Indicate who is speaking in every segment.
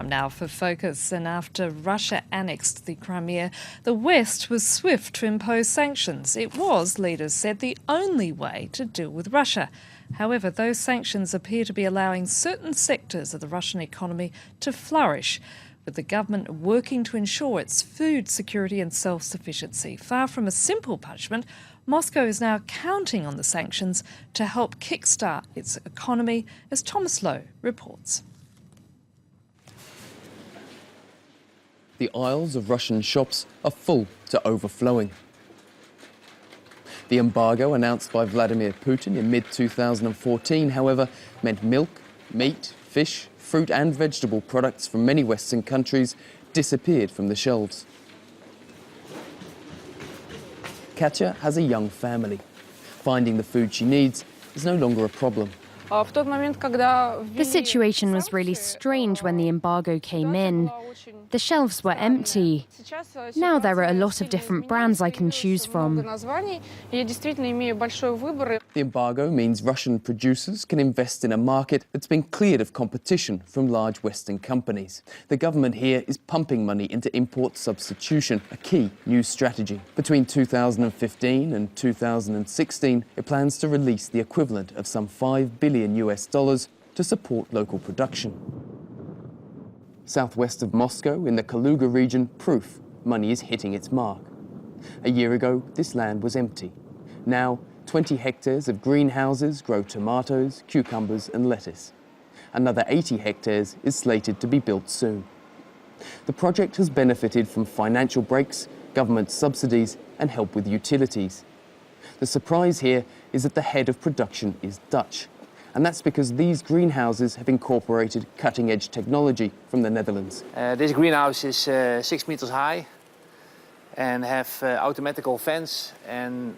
Speaker 1: time now for Focus, and after Russia annexed the Crimea, the West was swift to impose sanctions. It was, leaders said, the only way to deal with Russia. However, those sanctions appear to be allowing certain sectors of the Russian economy to flourish, with the government working to ensure its food security and self-sufficiency. Far from a simple punishment, Moscow is now counting on the sanctions to help kickstart its economy, as Thomas Lowe reports.
Speaker 2: The aisles of Russian shops are full to overflowing. The embargo announced by Vladimir Putin in mid-2014, however, meant milk, meat, fish, fruit and vegetable products from many Western countries disappeared from the shelves. Katya has a young family. Finding the food she needs is no longer a problem.
Speaker 3: The situation was really strange when the embargo came in. The shelves were empty. Now there are a lot of different brands I can choose from.
Speaker 2: The embargo means Russian producers can invest in a market that's been cleared of competition from large Western companies. The government here is pumping money into import substitution, a key new strategy. Between 2015 and 2016, it plans to release the equivalent of some $5 billion to support local production. Southwest of Moscow, in the Kaluga region, proof money is hitting its mark. A year ago, this land was empty. Now, 20 hectares of greenhouses grow tomatoes, cucumbers and lettuce. Another 80 hectares is slated to be built soon. The project has benefited from financial breaks, government subsidies and help with utilities. The surprise here is that the head of production is Dutch. And that's because these greenhouses have incorporated cutting-edge technology from the Netherlands.
Speaker 4: This greenhouse is 6 meters high and have automatical fence and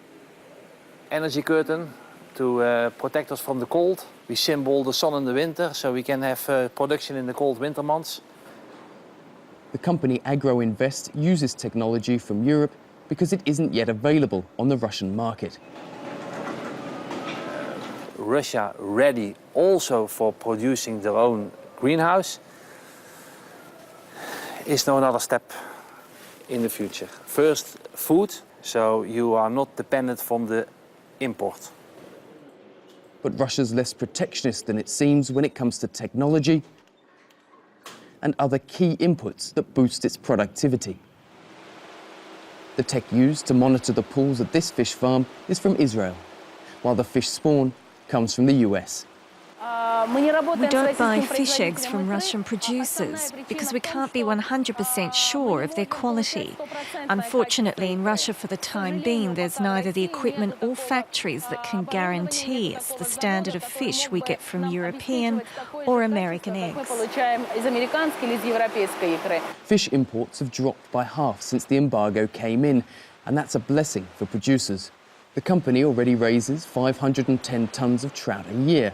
Speaker 4: energy curtain to protect us from the cold. We symbol the sun in the winter, so we can have production in the cold winter months.
Speaker 2: The company AgroInvest uses technology from Europe because it isn't yet available on the Russian market.
Speaker 4: Russia ready also for producing their own greenhouse is now another step in the future. First, food, so you are not dependent from the import.
Speaker 2: But Russia's less protectionist than it seems when it comes to technology and other key inputs that boost its productivity. The tech used to monitor the pools at this fish farm is from Israel, while the fish spawn comes from the US.
Speaker 5: We don't buy fish eggs from Russian producers because we can't be 100% sure of their quality. Unfortunately, in Russia for the time being, there's neither the equipment or factories that can guarantee us the standard of fish we get from European or American eggs.
Speaker 2: Fish imports have dropped by half since the embargo came in, and that's a blessing for producers. The company already raises 510 tonnes of trout a year,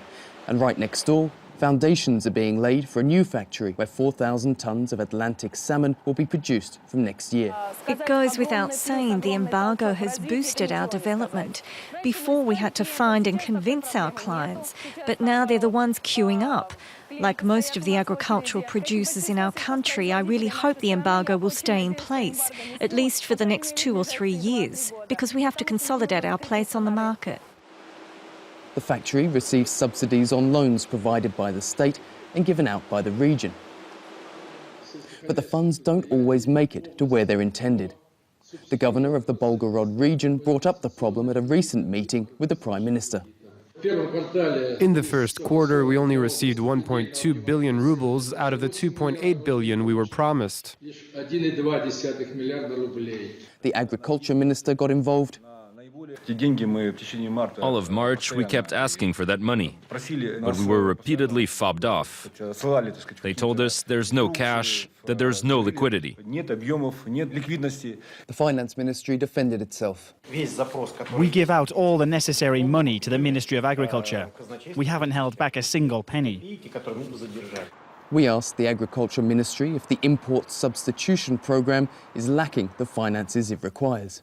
Speaker 2: and right next door, foundations are being laid for a new factory where 4,000 tonnes of Atlantic salmon will be produced from next year.
Speaker 5: It goes without saying the embargo has boosted our development. Before we had to find and convince our clients, but now they're the ones queuing up. Like most of the agricultural producers in our country, I really hope the embargo will stay in place, at least for the next 2 or 3 years, because we have to consolidate our place on the market.
Speaker 2: The factory receives subsidies on loans provided by the state and given out by the region. But the funds don't always make it to where they're intended. The governor of the Volgorod region brought up the problem at a recent meeting with the Prime Minister.
Speaker 6: In the first quarter, we only received 1.2 billion rubles out of the 2.8 billion we were promised.
Speaker 2: The agriculture minister got involved.
Speaker 7: All of March, we kept asking for that money, but we were repeatedly fobbed off. They told us there's no cash, that there's no liquidity.
Speaker 2: The finance ministry defended itself.
Speaker 8: We give out all the necessary money to the Ministry of Agriculture. We haven't held back a single penny.
Speaker 2: We asked the agriculture ministry if the import substitution program is lacking the finances it requires.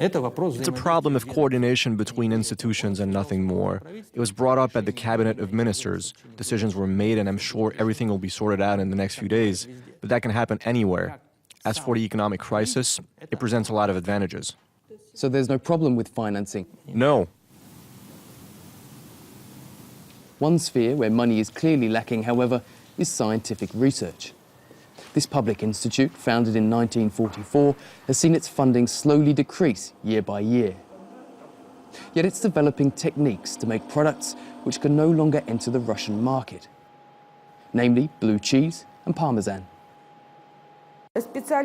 Speaker 9: It's a problem of coordination between institutions and nothing more. It was brought up at the Cabinet of Ministers. Decisions were made, and I'm sure everything will be sorted out in the next few days. But that can happen anywhere. As for the economic crisis, it presents a lot of advantages.
Speaker 2: So there's no problem with financing?
Speaker 9: No.
Speaker 2: One sphere where money is clearly lacking, however, is scientific research. This public institute, founded in 1944, has seen its funding slowly decrease year by year. Yet it's developing techniques to make products which can no longer enter the Russian market, namely blue cheese and parmesan.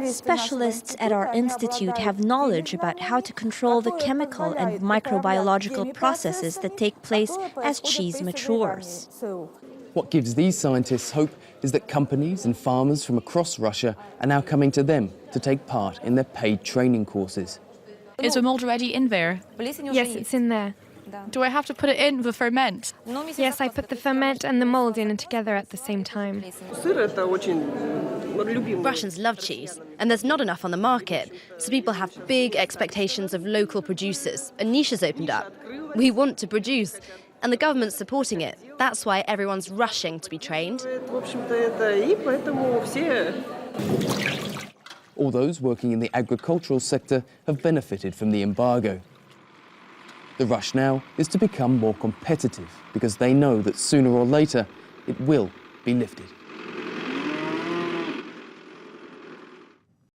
Speaker 10: Specialists at our institute have knowledge about how to control the chemical and microbiological processes that take place as cheese matures.
Speaker 2: What gives these scientists hope is that companies and farmers from across Russia are now coming to them to take part in their paid training courses.
Speaker 11: Is the mold already in there?
Speaker 12: Yes, it's in there.
Speaker 11: Do I have to put it in the ferment?
Speaker 12: Yes, I put the ferment and the mold in together at the same time.
Speaker 13: Russians love cheese, and there's not enough on the market, so people have big expectations of local producers. A niche has opened up. We want to produce, and the government's supporting it. That's why everyone's rushing to be trained.
Speaker 2: All those working in the agricultural sector have benefited from the embargo. The rush now is to become more competitive because they know that sooner or later it will be lifted.